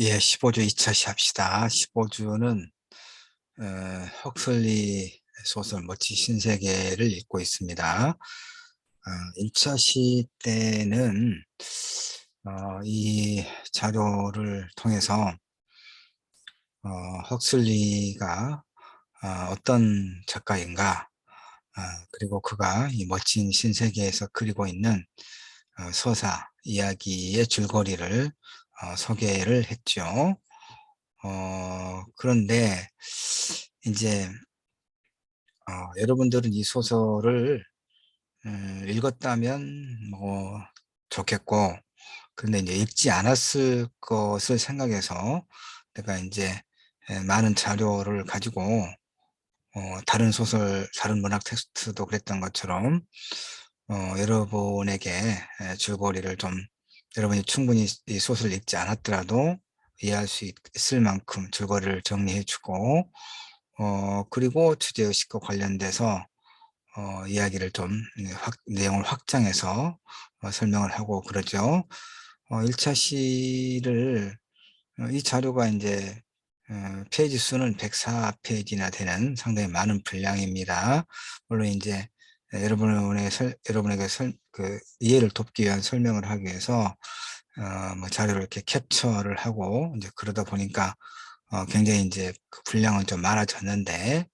예, 15주 2차 시합시다. 15주는 헉슬리 소설 멋진 신세계를 읽고 있습니다. 1차 시 때는 이 자료를 통해서 헉슬리가 어떤 작가인가, 그리고 그가 이 멋진 신세계에서 그리고 있는 서사, 이야기의 줄거리를 소개를 했죠. 그런데 이제 여러분들은 이 소설을 읽었다면 뭐 좋겠고, 그런데 이제 읽지 않았을 것을 생각해서 내가 이제 많은 자료를 가지고 다른 소설, 다른 문학 텍스트도 그랬던 것처럼 여러분에게 줄거리를 좀, 여러분이 충분히 이 소설을 읽지 않았더라도 이해할 수 있을 만큼 줄거리를 정리해 주고, 그리고 주제의식과 관련돼서 이야기를 좀 내용을 확장해서 설명을 하고 그러죠. 1차 시를 이 자료가 이제 페이지 수는 104페이지나 되는 상당히 많은 분량입니다. 물론 이제 여러분에게 이해를 돕기 위한 설명을 하기 위해서 뭐 자료를 이렇게 캡처를 하고 이제 그러다 보니까 굉장히 이제 그 분량은 좀 많아졌는데,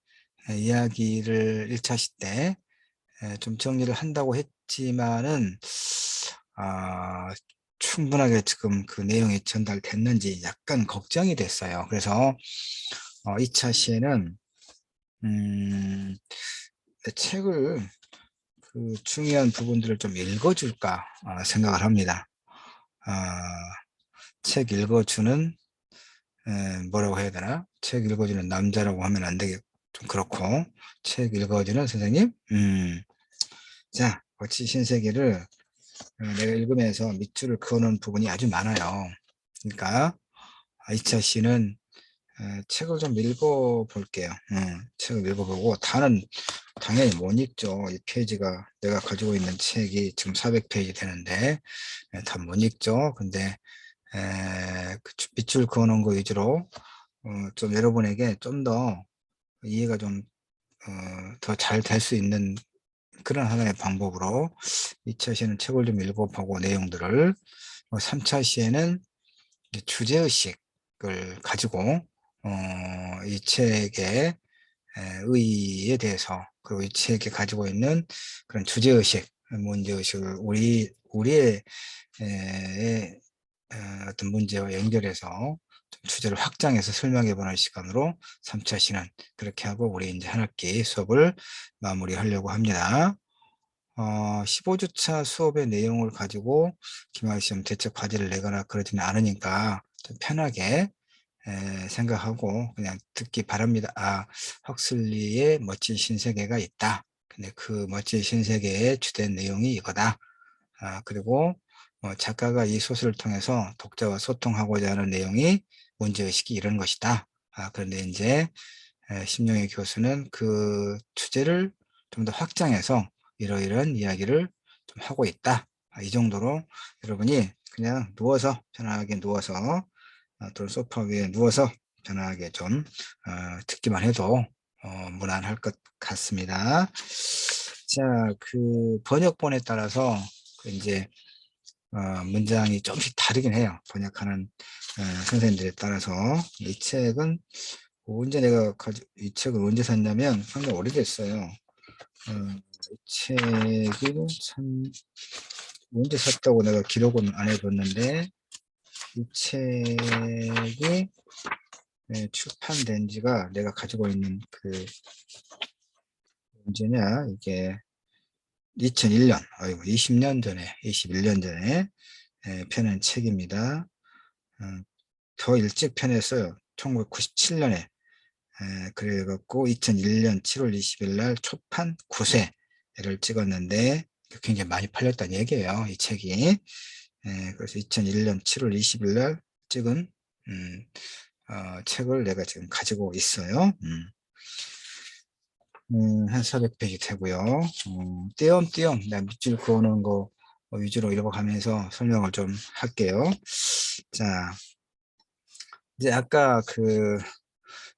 이야기를 1차 시 때 좀 정리를 한다고 했지만은 아 충분하게 지금 그 내용이 전달됐는지 약간 걱정이 됐어요. 그래서 2차 시에는 음 책을, 그 중요한 부분들을 좀 읽어 줄까 생각을 합니다. 아 책 읽어 주는, 뭐라고 해야 되나? 책 읽어 주는 남자라고 하면 안 되겠, 좀 그렇고, 책 읽어 주는 선생님? 자, 거치 신세계를 내가 읽으면서 밑줄을 그어놓은 부분이 아주 많아요. 그러니까 2차 시는 책을 좀 읽어볼게요. 책을 읽어보고, 다는 당연히 못 읽죠. 이 페이지가, 내가 가지고 있는 책이 지금 400페이지 되는데 다 못 읽죠. 근데 그 밑줄 그어놓은 거 위주로 좀 여러분에게 좀 더 이해가 좀 더 잘 될 수 있는 그런 하나의 방법으로 2차 시에는 책을 좀 읽어보고 내용들을, 3차 시에는 주제의식을 가지고 이 책의 의의에 대해서, 그리고 이 책이 가지고 있는 그런 주제의식, 문제의식을 우리의 어떤 문제와 연결해서 좀 주제를 확장해서 설명해 보는 시간으로 3차 시는 그렇게 하고 우리 이제 한 학기 수업을 마무리하려고 합니다. 15주차 수업의 내용을 가지고 기말시험 대책 과제를 내거나 그러지는 않으니까 좀 편하게 생각하고 그냥 듣기 바랍니다. 헉슬리의 멋진 신세계가 있다. 근데 그 멋진 신세계의 주된 내용이 이거다. 그리고 작가가 이 소설을 통해서 독자와 소통하고자 하는 내용이 문제의식이 이런 것이다. 그런데 이제 심영희 교수는 그 주제를 좀 더 확장해서 이러이러한 이야기를 좀 하고 있다. 이 정도로 여러분이 그냥 누워서, 편하게 누워서, 또는 소파 위에 누워서 편하게 좀 듣기만 해도 무난할 것 같습니다. 자, 그 번역본에 따라서 그 이제 문장이 좀씩 다르긴 해요. 번역하는 선생님들에 따라서. 이 책은 언제 이 책을 언제 샀냐면 상당히 오래됐어요. 이 책이 참 언제 샀다고 내가 기록은 안 해봤는데, 이 책이 출판된 지가, 내가 가지고 있는 그 언제냐, 이게 2001년, 아이고 20년 전에, 21년 전에 펴낸 책입니다. 더 일찍 펴냈어요. 1997년에. 그래갖고 2001년 7월 20일 날 초판 9쇄를 찍었는데 굉장히 많이 팔렸다는 얘기예요, 이 책이. 그래서 2001년 7월 20일 날 찍은 책을 내가 지금 가지고 있어요. 한 400페이지 되고요. 띄엄띄엄 내가 밑줄 그어놓은 거 위주로 읽어가면서 설명을 좀 할게요. 자, 이제 아까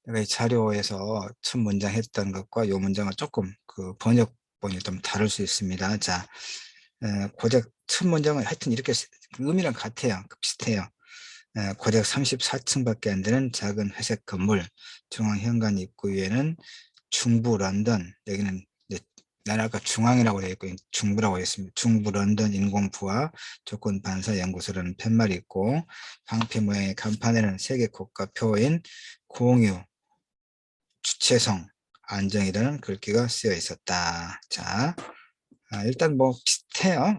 내가 이 자료에서 첫 문장 했던 것과 요 문장은 조금 번역본이 좀 다를 수 있습니다. 자, 고작 첫 문장은 하여튼 이렇게 의미랑 같아요. 비슷해요. 고작 34층밖에 안 되는 작은 회색 건물, 중앙현관 입구 위에는 중부 런던, 여기는 이제 나는 아까 중앙이라고 되어 있고 중부라고 했습니다. 중부 런던 인공부화 조건 반사 연구소라는 팻말이 있고, 방패 모양의 간판에는 세계 국가표인 공유, 주체성, 안정이라는 글귀가 쓰여 있었다. 자, 일단 뭐 비슷해요.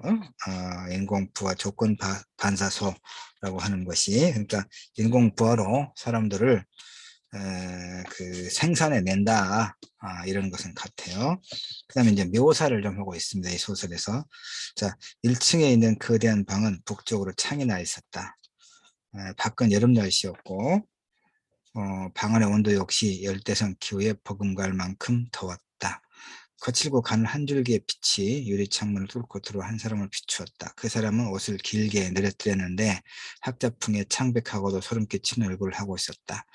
인공부화 조건 반사소라고 하는 것이, 그러니까 인공부화로 사람들을 생산해 낸다. 이런 것은 같아요. 그 다음에 이제 묘사를 좀 하고 있습니다. 이 소설에서. 자, 1층에 있는 거대한 방은 북쪽으로 창이 나 있었다. 밖은 여름 날씨였고, 방 안의 온도 역시 열대성 기후에 버금갈 만큼 더웠다. 거칠고 가는 한 줄기의 빛이 유리창문을 뚫고 들어와 한 사람을 비추었다. 그 사람은 옷을 길게 내려뜨렸는데 학자풍에 창백하고도 소름 끼치는 얼굴을 하고 있었다.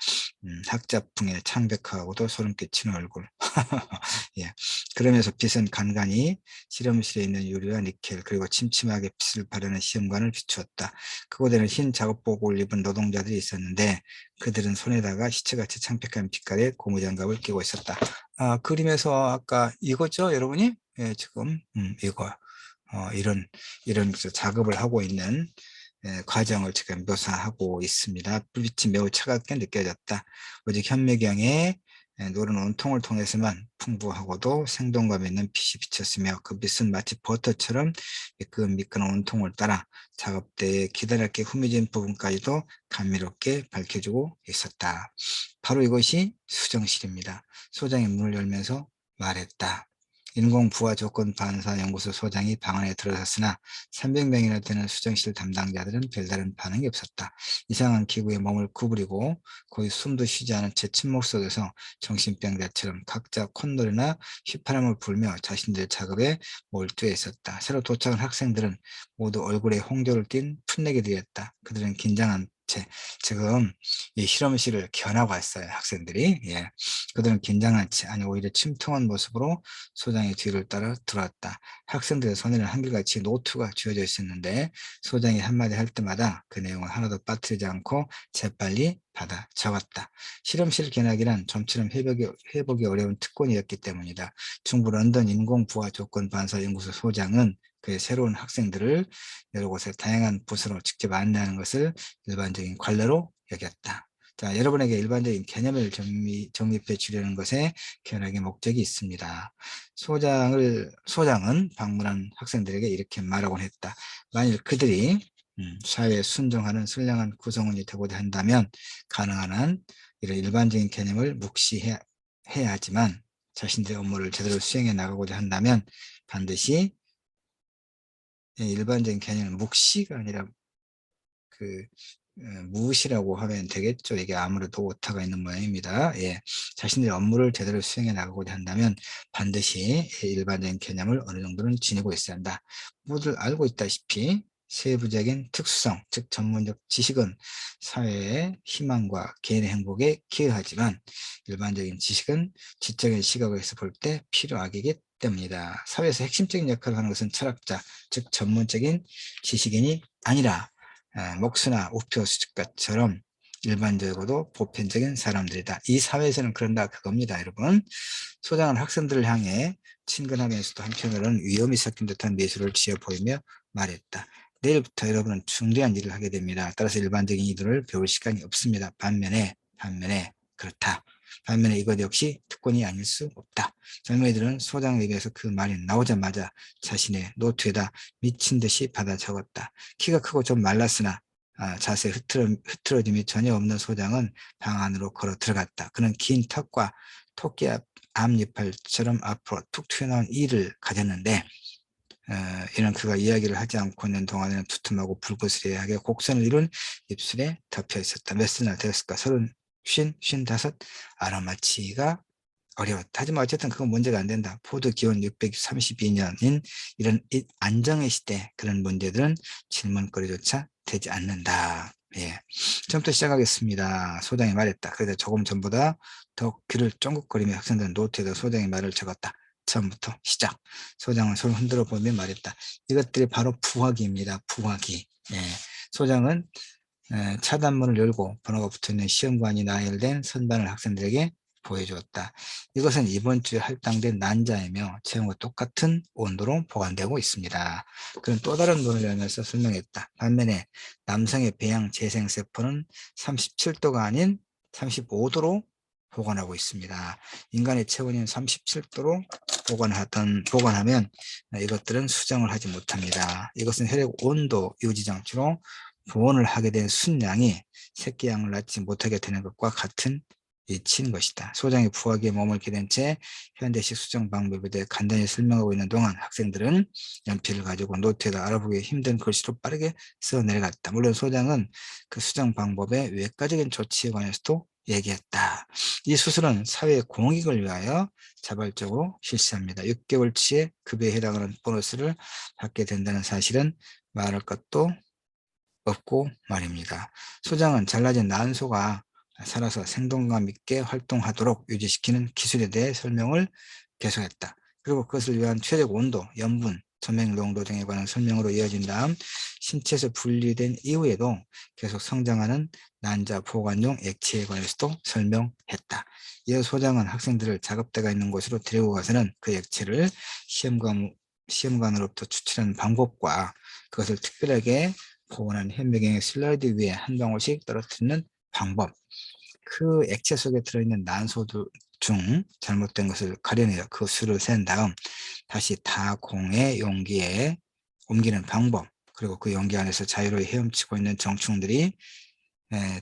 학자풍에 창백하고도 소름 끼치는 얼굴. 예. 그러면서 빛은 간간히 실험실에 있는 유리와 니켈 그리고 침침하게 빛을 발하는 시험관을 비추었다. 그곳에는 흰 작업복을 입은 노동자들이 있었는데 그들은 손에다가 시체같이 창백한 빛깔의 고무장갑을 끼고 있었다. 그림에서 아까 이거죠, 여러분이? 예, 지금 이거 이런 작업을 하고 있는 과정을 지금 묘사하고 있습니다. 불빛이 매우 차갑게 느껴졌다. 오직 현미경에 노른 온통을 통해서만 풍부하고도 생동감 있는 빛이 비쳤으며 그 빛은 마치 버터처럼 미끈미끈한 온통을 따라 작업대에 기다랗게 후미진 부분까지도 감미롭게 밝혀주고 있었다. 바로 이것이 수정실입니다. 소장이 문을 열면서 말했다. 인공부화 조건 반사 연구소 소장이 방 안에 들어섰으나 300명이나 되는 수정실 담당자들은 별다른 반응이 없었다. 이상한 기구에 몸을 구부리고 거의 숨도 쉬지 않은 채 침묵 속에서 정신병자처럼 각자 콧노래나 휘파람을 불며 자신들의 작업에 몰두해 있었다. 새로 도착한 학생들은 모두 얼굴에 홍조를 띤 풋내기들이었다. 그들은 긴장한 채 지금 이 실험실을 견하고 왔어요. 학생들이. 예. 그들은 긴장한 채 아니 오히려 침통한 모습으로 소장의 뒤를 따라 들어왔다. 학생들의 손에는 한결같이 노트가 쥐어져 있었는데 소장이 한마디 할 때마다 그 내용을 하나도 빠뜨리지 않고 재빨리 받아 적었다. 실험실 견학이란 좀처럼 회복이 어려운 특권이었기 때문이다. 중부 런던 인공부화 조건 반사 연구소 소장은 그의 새로운 학생들을 여러 곳에 다양한 부서로 직접 안내하는 것을 일반적인 관례로 여겼다. 자, 여러분에게 일반적인 개념을 정립해 주려는 것에 견학의 목적이 있습니다. 소장은 방문한 학생들에게 이렇게 말하곤 했다. 만일 그들이 사회에 순종하는 선량한 구성원이 되고자 한다면 가능한 한 이런 일반적인 개념을 묵시해야 하지만 자신들의 업무를 제대로 수행해 나가고자 한다면 반드시 일반적인 개념을 묵시가 아니라 무엇이라고 하면 되겠죠. 이게 아무래도 오타가 있는 모양입니다. 예. 자신들의 업무를 제대로 수행해 나가고자 한다면 반드시 일반적인 개념을 어느 정도는 지니고 있어야 한다. 모두 알고 있다시피 세부적인 특수성, 즉 전문적 지식은 사회의 희망과 개인의 행복에 기여하지만 일반적인 지식은 지적인 시각에서 볼 때 필요하기 때문이다. 사회에서 핵심적인 역할을 하는 것은 철학자, 즉 전문적인 지식인이 아니라 목수나 우표 수집가처럼 일반적으로도 보편적인 사람들이다. 이 사회에서는 그런다 그겁니다, 여러분. 소장은 학생들을 향해 친근하면서도 한편으로는 위험이 섞인 듯한 미소를 지어 보이며 말했다. 내일부터 여러분은 중대한 일을 하게 됩니다. 따라서 일반적인 이들을 배울 시간이 없습니다. 반면에 그렇다. 반면에 이것 역시 특권이 아닐 수 없다. 젊은이들은 소장에 의해서 그 말이 나오자마자 자신의 노트에다 미친 듯이 받아 적었다. 키가 크고 좀 말랐으나 자세 흐트러짐이 전혀 없는 소장은 방 안으로 걸어 들어갔다. 그는 긴 턱과 토끼 앞니팔처럼 앞으로 툭 튀어나온 이를 가졌는데 이는 그가 이야기를 하지 않고 있는 동안에는 두툼하고 불그스레하게 곡선을 이룬 입술에 덮여 있었다. 몇 살이나 되었을까? 30, 50, 55? 알아맞히기가 어려웠다. 하지만 어쨌든 그건 문제가 안 된다. 포드 기원 632년인 이런 안정의 시대 그런 문제들은 질문거리조차 되지 않는다. 예. 지금부터 시작하겠습니다. 소장이 말했다. 그래서 조금 전보다 더 귀를 쫑긋거리며 학생들은 노트에다 소장의 말을 적었다. 처음부터 시작. 소장은 손을 흔들어 보며 말했다. 이것들이 바로 부화기입니다. 부화기. 예. 소장은 차단문을 열고 번호가 붙어있는 시험관이 나열된 선반을 학생들에게 보여주었다. 이것은 이번 주에 할당된 난자이며 체온과 똑같은 온도로 보관되고 있습니다. 그는 또 다른 문을 열면서 설명했다. 반면에 남성의 배양 재생세포는 37도가 아닌 35도로 보관하고 있습니다. 인간의 체온인 37도로 보관하면 이것들은 수정을 하지 못합니다. 이것은 혈액 온도 유지 장치로 보온을 하게 된 순양이 새끼양을 낳지 못하게 되는 것과 같은 이치인 것이다. 소장이 부화기에 몸을 기댄 채 현대식 수정 방법에 대해 간단히 설명하고 있는 동안 학생들은 연필을 가지고 노트에다 알아보기 힘든 글씨로 빠르게 써 내려갔다. 물론 소장은 그 수정 방법의 외과적인 조치에 관해서도 얘기했다. 이 수술은 사회 공익을 위하여 자발적으로 실시합니다. 6개월치의 급여에 해당하는 보너스를 받게 된다는 사실은 말할 것도 없고 말입니다. 소장은 잘라진 난소가 살아서 생동감 있게 활동하도록 유지시키는 기술에 대해 설명을 계속했다. 그리고 그것을 위한 최적 온도, 염분, 점액 농도 등에 관한 설명으로 이어진 다음 신체에서 분리된 이후에도 계속 성장하는 난자 보관용 액체에 관해서도 설명했다. 이어 소장은 학생들을 작업대가 있는 곳으로 데리고 가서는 그 액체를 시험관으로부터 추출하는 방법과 그것을 특별하게 보관한 현미경의 슬라이드 위에 한 방울씩 떨어뜨리는 방법, 그 액체 속에 들어있는 난소 중 잘못된 것을 가려내어 그 수를 센 다음 다시 다공의 용기에 옮기는 방법, 그리고 그 용기 안에서 자유로이 헤엄치고 있는 정충들이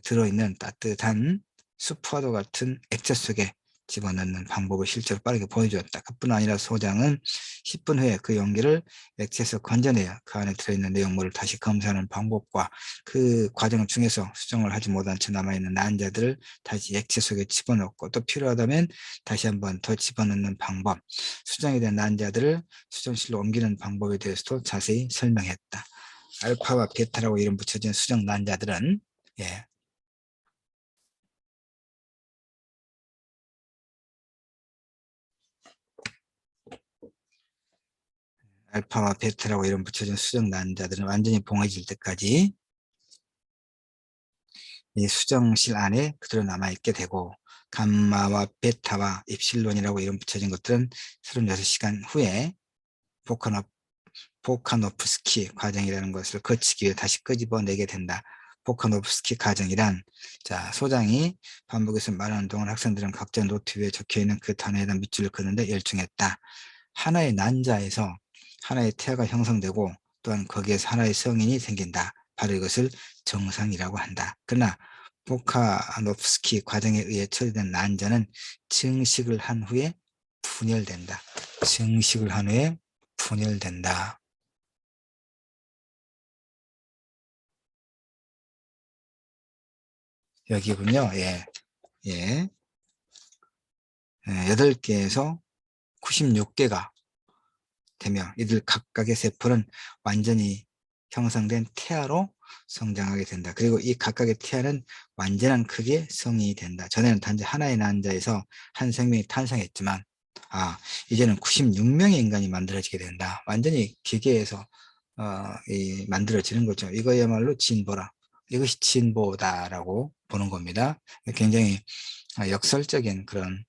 들어있는 따뜻한 수프와도 같은 액체 속에 집어넣는 방법을 실제로 빠르게 보여주었다. 그뿐 아니라 소장은 10분 후에 그 용기를 액체에서 건져내어 그 안에 들어있는 내용물을 다시 검사하는 방법과 그 과정 중에서 수정을 하지 못한 채 남아있는 난자들을 다시 액체 속에 집어넣고 또 필요하다면 다시 한번 더 집어넣는 방법, 수정이 된 난자들을 수정실로 옮기는 방법에 대해서도 자세히 설명했다. 알파와 베타라고 이름 붙여진 수정 난자들은 예, 알파와 베타라고 이름 붙여진 수정 난자들은 완전히 봉해질 때까지 이 수정실 안에 그대로 남아있게 되고, 감마와 베타와 입실론이라고 이름 붙여진 것들은 36시간 후에 포카노, 포카노프스키 과정이라는 것을 거치기 위해 다시 끄집어내게 된다. 포카노프스키 과정이란, 자, 소장이 반복해서 말하는 동안 학생들은 각자 노트 위에 적혀있는 그 단어에 대한 밑줄을 긋는데 열중했다. 하나의 난자에서 하나의 태아가 형성되고 또한 거기에서 하나의 성인이 생긴다. 바로 이것을 정상이라고 한다. 그러나 포카노프스키 과정에 의해 처리된 난자는 증식을 한 후에 분열된다. 증식을 한 후에 분열된다. 여기군요. 예. 예. 8개에서 96개가 되며 이들 각각의 세포는 완전히 형성된 태아로 성장하게 된다. 그리고 이 각각의 태아는 완전한 크기의 성인이 된다. 전에는 단지 하나의 난자에서 한 생명이 탄생했지만 이제는 96명의 인간이 만들어지게 된다. 완전히 기계에서 만들어지는 거죠. 이거야말로 진보라. 이것이 진보다라고 보는 겁니다. 굉장히 역설적인 그런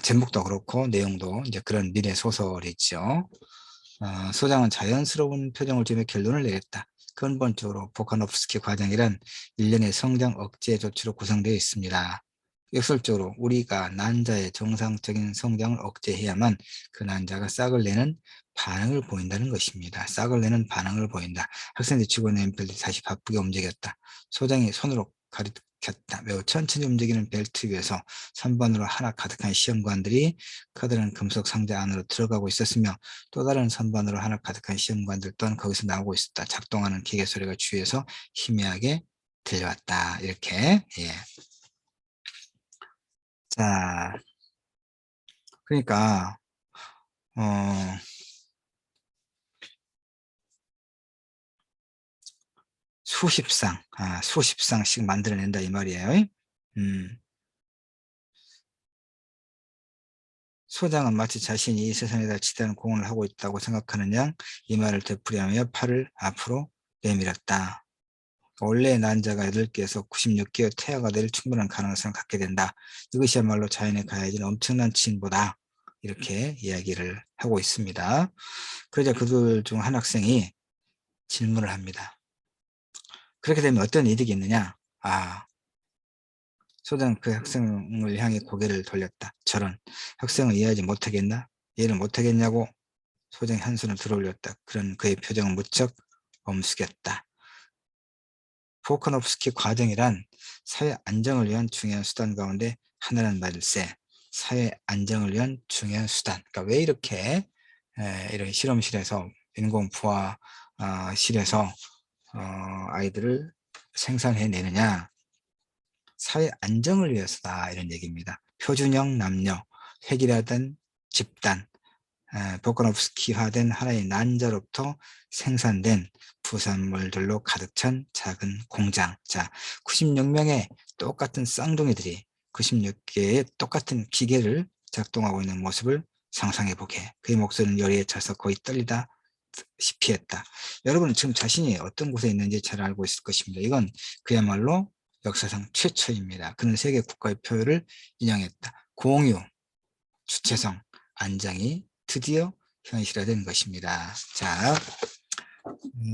제목도 그렇고 내용도 이제 그런 미래 소설이죠. 소장은 자연스러운 표정을 지으며 결론을 내렸다. 근본적으로 포카노프스키 과정이란 일련의 성장 억제 조치로 구성되어 있습니다. 역설적으로 우리가 난자의 정상적인 성장을 억제해야만 그 난자가 싹을 내는 반응을 보인다는 것입니다. 싹을 내는 반응을 보인다. 학생들이 쥐고 있는 연필들이 다시 바쁘게 움직였다. 소장이 손으로 가리켰다. 매우 천천히 움직이는 벨트 위에서 3번으로 하나 가득한 시험관들이 커다란 금속 상자 안으로 들어가고 있었으며 또 다른 선반으로 하나 가득한 시험관들 또한 거기서 나오고 있었다. 작동하는 기계 소리가 주위에서 희미하게 들려왔다. 이렇게. 예. 자, 그러니까 어, 수십 쌍씩 만들어낸다 이 말이에요. 소장은 마치 자신이 이 세상에다 지대한 공헌을 하고 있다고 생각하는 양 이 말을 되풀이하며 팔을 앞으로 내밀었다. 원래 난자가 8개에서 96개의 태아가 될 충분한 가능성을 갖게 된다. 이것이야말로 자연에 가해진 엄청난 징보다. 이렇게 이야기를 하고 있습니다. 그러자 그들 중 한 학생이 질문을 합니다. 그렇게 되면 어떤 이득이 있느냐? 소장 그 학생을 향해 고개를 돌렸다. 저런, 학생을 이해하지 못하겠나? 이해를 못하겠냐고 소장이 한숨을 들어올렸다. 그런 그의 표정은 무척 엄숙했다. 포크노프스키 과정이란 사회 안정을 위한 중요한 수단 가운데 하나라는 말일세. 사회 안정을 위한 중요한 수단. 그러니까 왜 이렇게 이런 실험실에서 인공 부화실에서 아이들을 생산해내느냐. 사회 안정을 위해서다 이런 얘기입니다. 표준형 남녀, 획일화된 집단, 보코노프스키화된 하나의 난자로부터 생산된 부산물들로 가득 찬 작은 공장. 자, 96명의 똑같은 쌍둥이들이 96개의 똑같은 기계를 작동하고 있는 모습을 상상해보게. 그의 목소리는 열의에 차서 거의 떨리다시피 했다. 여러분은 지금 자신이 어떤 곳에 있는지 잘 알고 있을 것입니다. 이건 그야말로 역사상 최초입니다. 그는 세계 국가의 표를 인용했다. 공유, 주체성, 안장이 드디어 현실화된 것입니다. 자,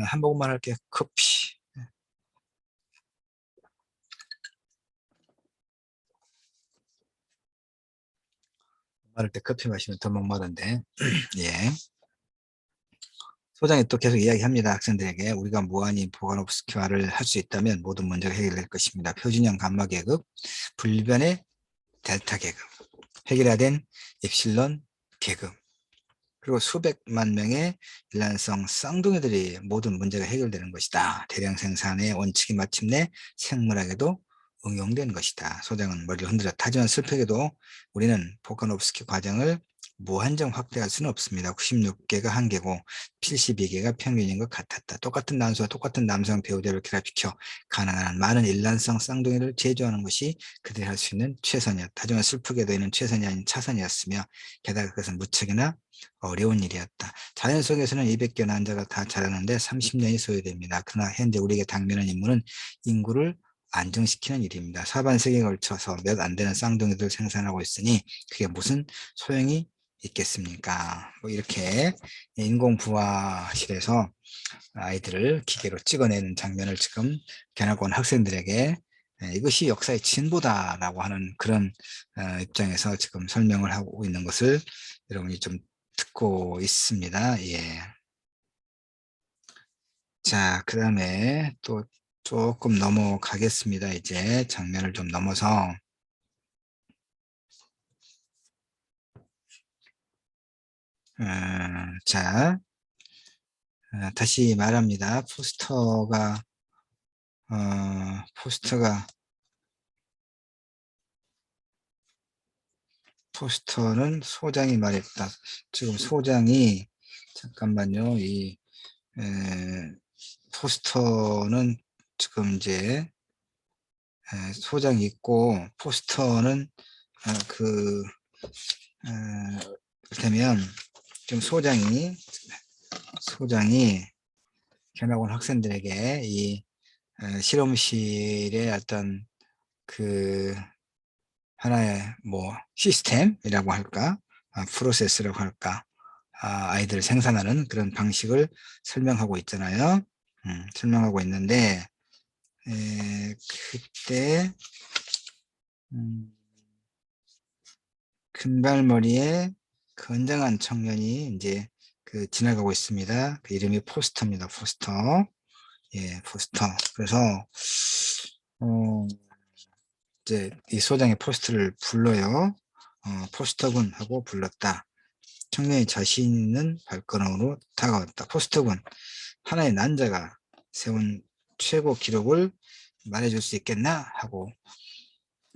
한 모금만 할게요. 커피. 마를 때 커피 마시면 더 목마른데. 예. 소장이 또 계속 이야기합니다. 학생들에게 우리가 무한히 보가노프스키화를 할 수 있다면 모든 문제가 해결될 것입니다. 표준형 감마 계급, 불변의 델타 계급, 획일화된 입실론 계급, 그리고 수백만 명의 일란성 쌍둥이들이 모든 문제가 해결되는 것이다. 대량 생산의 원칙이 마침내 생물학에도 응용된 것이다. 소장은 머리를 흔들었다. 하지만 슬프게도 우리는 포카노프스키 과정을 무한정 확대할 수는 없습니다. 96개가 한계고 72개가 평균인 것 같았다. 똑같은 난수와 똑같은 남성 배우자를 결합시켜 가능한 많은 일란성 쌍둥이를 제조하는 것이 그들이 할 수 있는 최선이었다. 하지만 슬프게도 이는 최선이 아닌 차선이었으며 게다가 그것은 무척이나 어려운 일이었다. 자연 속에서는 200개 난자가 다 자라는데 30년이 소요됩니다. 그러나 현재 우리에게 당면한 임무는 인구를 안정시키는 일입니다. 사반세기에 걸쳐서 몇 안 되는 쌍둥이들 생산하고 있으니 그게 무슨 소용이 있겠습니까? 뭐 이렇게 인공부화실에서 아이들을 기계로 찍어내는 장면을 지금 견학원 학생들에게 이것이 역사의 진보다라고 하는 그런 입장에서 지금 설명을 하고 있는 것을 여러분이 좀 듣고 있습니다. 예. 자, 그 다음에 또 조금 넘어가겠습니다. 이제 장면을 좀 넘어서. 자, 다시 말합니다. 포스터는 소장이 말했다. 지금 소장이, 잠깐만요. 포스터는 지금 이제 소장이 있고 포스터는 그렇다면 지금 소장이 견학원 학생들에게 이 실험실의 어떤 그 하나의 뭐 시스템이라고 할까, 프로세스라고 할까, 아이들을 생산하는 그런 방식을 설명하고 있잖아요. 설명하고 있는데 그때 금발머리에 건장한 청년이 이제 지나가고 있습니다. 그 이름이 포스터입니다. 포스터. 예, 포스터. 그래서 이제 이 소장의 포스터를 불러요. 포스터군 하고 불렀다. 청년이 자신은 발걸음으로 다가왔다. 포스터군, 하나의 난자가 세운 최고 기록을 말해줄 수 있겠나? 하고,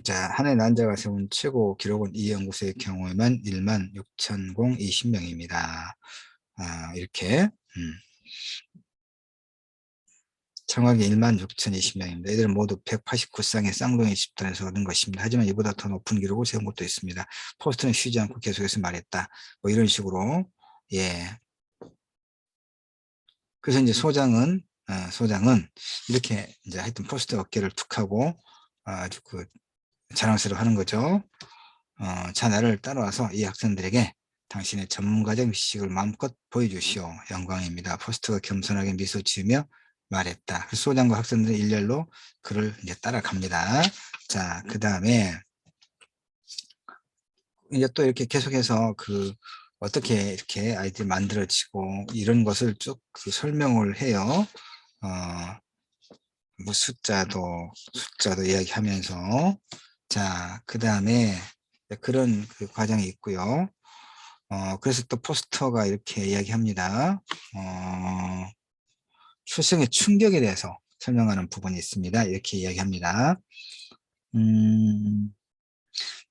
자, 하나의 난자가 세운 최고 기록은 이 연구소의 경우에만 16,020명입니다. 이렇게. 정확히 16,020명입니다. 이들은 모두 189쌍의 쌍둥이 집단에서 얻은 것입니다. 하지만 이보다 더 높은 기록을 세운 것도 있습니다. 포스트는 쉬지 않고 계속해서 말했다. 뭐 이런 식으로. 예. 그래서 이제 소장은 이렇게 이제 하여튼 포스트 어깨를 툭 하고 아주 그 자랑스러워 하는 거죠. 자, 나를 따라와서 이 학생들에게 당신의 전문가적 지식을 마음껏 보여주시오. 영광입니다. 포스트가 겸손하게 미소 지으며 말했다. 그래서 소장과 학생들은 일렬로 그를 이제 따라갑니다. 자, 그 다음에 이제 또 이렇게 계속해서 그 어떻게 이렇게 아이들이 만들어지고 이런 것을 쭉 그 설명을 해요. 뭐 숫자도 이야기하면서. 자, 그 다음에 그런 그 과정이 있고요. 그래서 또 포스터가 이렇게 이야기합니다. 출생의 충격에 대해서 설명하는 부분이 있습니다. 이렇게 이야기합니다.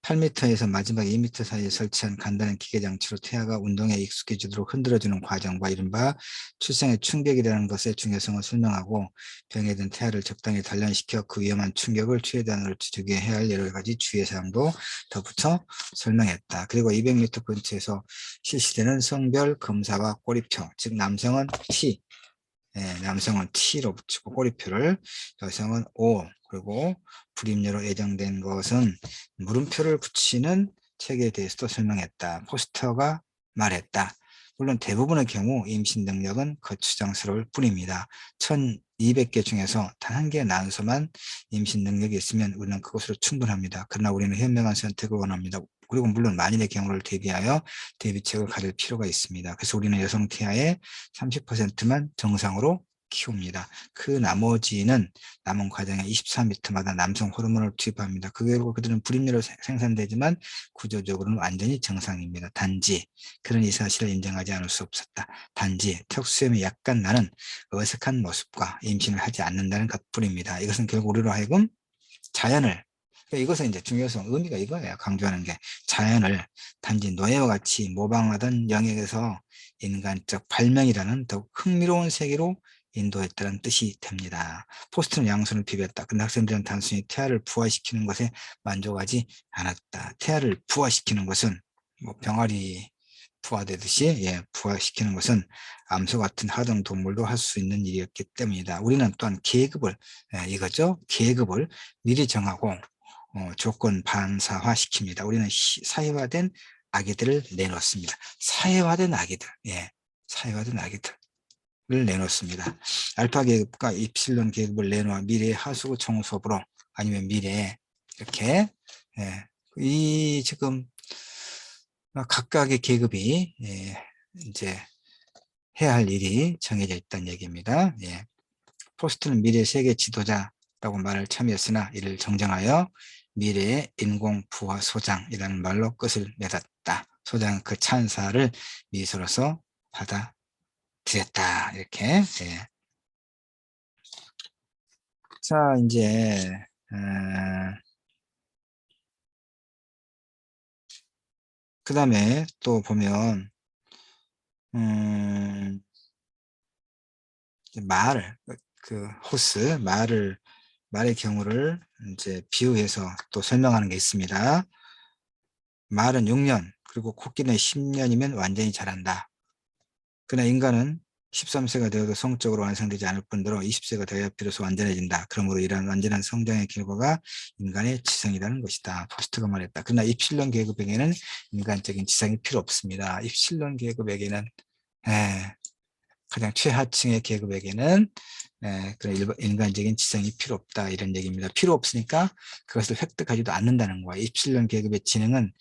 8m에서 마지막 2m 사이에 설치한 간단한 기계장치로 태아가 운동에 익숙해지도록 흔들어주는 과정과 이른바 출생의 충격이라는 것의 중요성을 설명하고 병에 든 태아를 적당히 단련시켜 그 위험한 충격을 최대한으로 줄이게 해야 할 여러 가지 주의사항도 덧붙여 설명했다. 그리고 200m 근처에서 실시되는 성별 검사와 꼬리표, 즉 남성은 T, 남성은 T로 붙이고 꼬리표를, 여성은 O, 그리고 불임료로 예정된 것은 물음표를 붙이는 체계에 대해서도 설명했다. 포스터가 말했다. 물론 대부분의 경우 임신 능력은 거추장스러울 뿐입니다. 1200개 중에서 단 한 개의 난소만 임신 능력이 있으면 우리는 그것으로 충분합니다. 그러나 우리는 현명한 선택을 원합니다. 그리고 물론 만일의 경우를 대비하여 대비책을 가질 필요가 있습니다. 그래서 우리는 여성 태아의 30%만 정상으로 키웁니다. 그 나머지는 남은 과정에 24m마다 남성 호르몬을 투입합니다. 그리고 그들은 불임료로 생산되지만 구조적으로는 완전히 정상입니다. 단지 그런 이 사실을 인정하지 않을 수 없었다. 단지 턱수염이 약간 나는 어색한 모습과 임신을 하지 않는다는 것뿐입니다. 이것은 결국 우리로 하여금 자연을, 이것은 이제 중요성, 의미가 이거예요. 강조하는 게 자연을 단지 노예와 같이 모방하던 영역에서 인간적 발명이라는 더욱 흥미로운 세계로 인도했다는 뜻이 됩니다. 포스트는 양손을 비볐다. 근데 학생들은 단순히 태아를 부화시키는 것에 만족하지 않았다. 태아를 부화시키는 것은 뭐 병아리 부화되듯이, 부화시키는 것은 암소 같은 하등 동물도 할 수 있는 일이었기 때문이다. 우리는 또한 계급을, 이거죠. 계급을 미리 정하고 조건 반사화 시킵니다. 우리는 사회화된 아기들을 내놓습니다. 사회화된 아기들, 사회화된 아기들을 내놓습니다. 알파 계급과 입실론 계급을 내놓아 미래의 하수구 청소부로, 아니면 미래에 이렇게, 이 지금 각각의 계급이 이제 해야 할 일이 정해져 있다는 얘기입니다. 포스트는 미래 세계 지도자라고 말을 참여했으나 이를 정정하여 미래의 인공부화 소장이라는 말로 끝을 맺었다. 소장은 그 찬사를 미소로서 받아들였다. 이렇게. 자, 이제 그 다음에 또 보면 말을, 그 호스, 말의 경우를 이제 비유해서 또 설명하는 게 있습니다. 말은 6년, 그리고 코끼리는 10년이면 완전히 자란다. 그러나 인간은 13세가 되어도 성적으로 완성되지 않을 뿐더러 20세가 되어야 비로소 완전해진다. 그러므로 이러한 완전한 성장의 결과가 인간의 지성이라는 것이다. 포스트가 말했다. 그러나 입실론 계급에게는 인간적인 지성이 필요 없습니다. 입실론 계급에게는, 가장 최하층의 계급에게는 그런 인간적인 지성이 필요 없다, 이런 얘기입니다. 필요 없으니까 그것을 획득하지도 않는다는 거예요. 입실론 계급의 지능은